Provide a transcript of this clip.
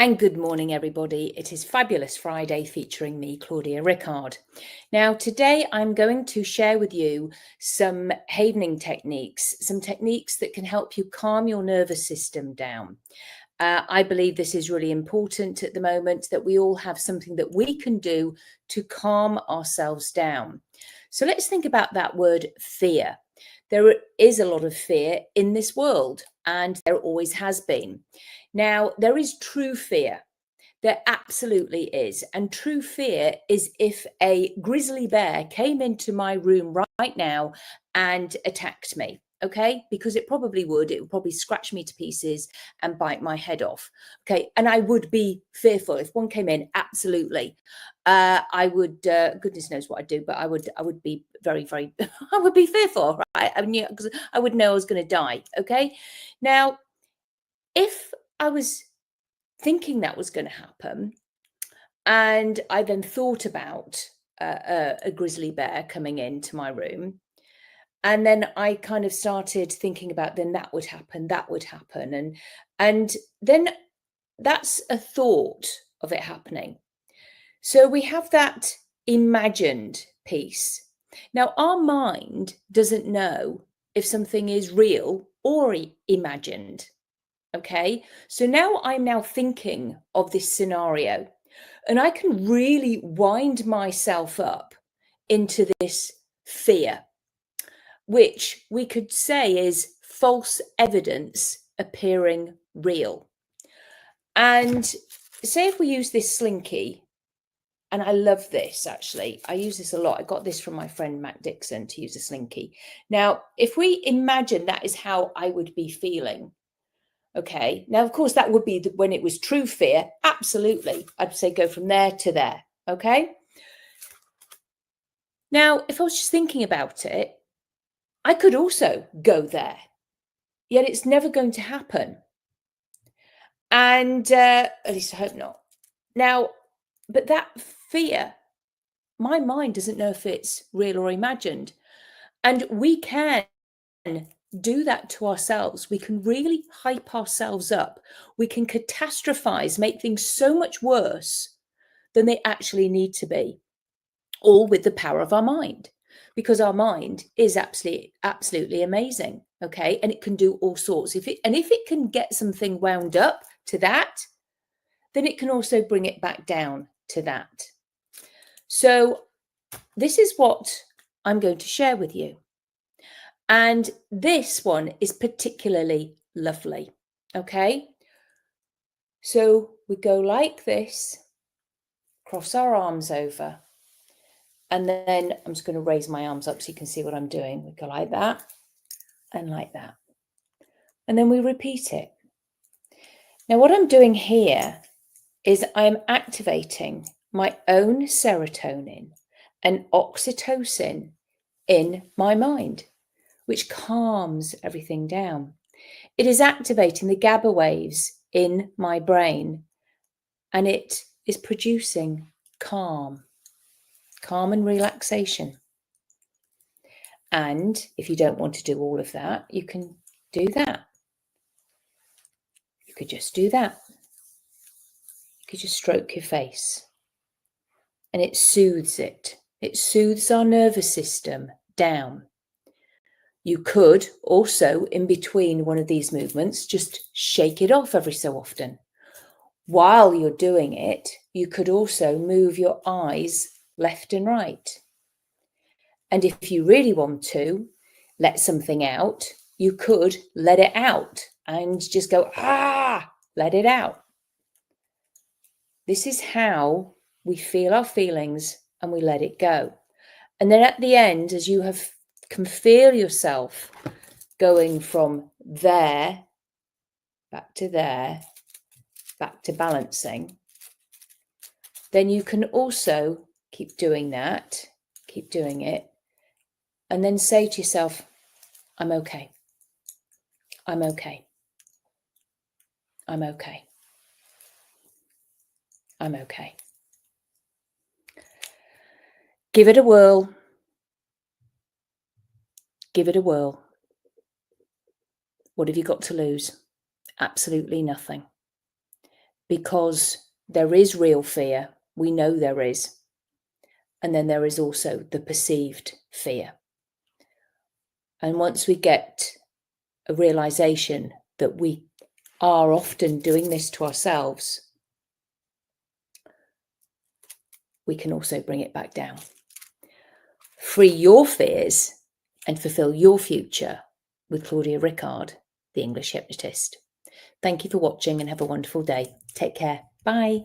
And good morning, everybody. It is Fabulous Friday featuring me, Claudia Rickard. Now, today I'm going to share with you some havening techniques, some techniques that can help you calm your nervous system down. I believe this is really important at the moment, that we all have something that we can do to calm ourselves down. So let's think about that word fear. There is a lot of fear in this world, and there always has been. Now, there is true fear. There absolutely is. And true fear is if a grizzly bear came into my room right now and attacked me. Okay, because it probably would. It would probably scratch me to pieces and bite my head off. Okay, and I would be fearful if one came in. Absolutely, I would. Goodness knows what I'd do, but I would be very, very. I would be fearful, right? I mean, because I would know I was going to die. Okay, now if I was thinking that was going to happen, and I then thought about a grizzly bear coming into my room. And then I kind of started thinking about then that would happen, and then that's a thought of it happening. So we have that imagined piece. Now, our mind doesn't know if something is real or imagined. Okay, so now I'm now thinking of this scenario, and I can really wind myself up into this fear, which we could say is false evidence appearing real. And say if we use this slinky, and I love this actually, I use this a lot. I got this from my friend Matt Dixon, to use a slinky. Now, if we imagine that is how I would be feeling. Okay, now, of course, that would be when it was true fear. Absolutely. I'd say go from there to there. Okay. Now, if I was just thinking about it, I could also go there, yet it's never going to happen. And at least I hope not. Now, but that fear, my mind doesn't know if it's real or imagined. And we can do that to ourselves. We can really hype ourselves up. We can catastrophize, make things so much worse than they actually need to be, all with the power of our mind, because our mind is absolutely amazing. Okay, and it can do all sorts. If it can get something wound up to that, then it can also bring it back down to that. So this is what I'm going to share with you. And this one is particularly lovely. Okay, so we go like this, cross our arms over, and then I'm just going to raise my arms up so you can see what I'm doing. We go like that and like that, and then we repeat it. Now, what I'm doing here is I'm activating my own serotonin and oxytocin in my mind, which calms everything down. It is activating the GABA waves in my brain, and it is producing calm and relaxation. And if you don't want to do all of that, you can do that. You could just do that. You could just stroke your face, and it soothes it. It soothes our nervous system down. You could also, in between one of these movements, just shake it off every so often. While you're doing it, you could also move your eyes left and right. And if you really want to let something out, you could let it out and just go, let it out. This is how we feel our feelings, and we let it go. And then at the end, as you can feel yourself going from there, back to there, back to balancing, then you can also keep doing that, keep doing it, and then say to yourself, I'm okay. I'm okay. I'm okay. I'm okay. Give it a whirl. Give it a whirl. What have you got to lose? Absolutely nothing. because there is real fear. We know there is. And then there is also the perceived fear. And once we get a realization that we are often doing this to ourselves, we can also bring it back down. Free your fears and fulfill your future with Claudia Rickard, the English hypnotist. Thank you for watching and have a wonderful day. Take care. Bye.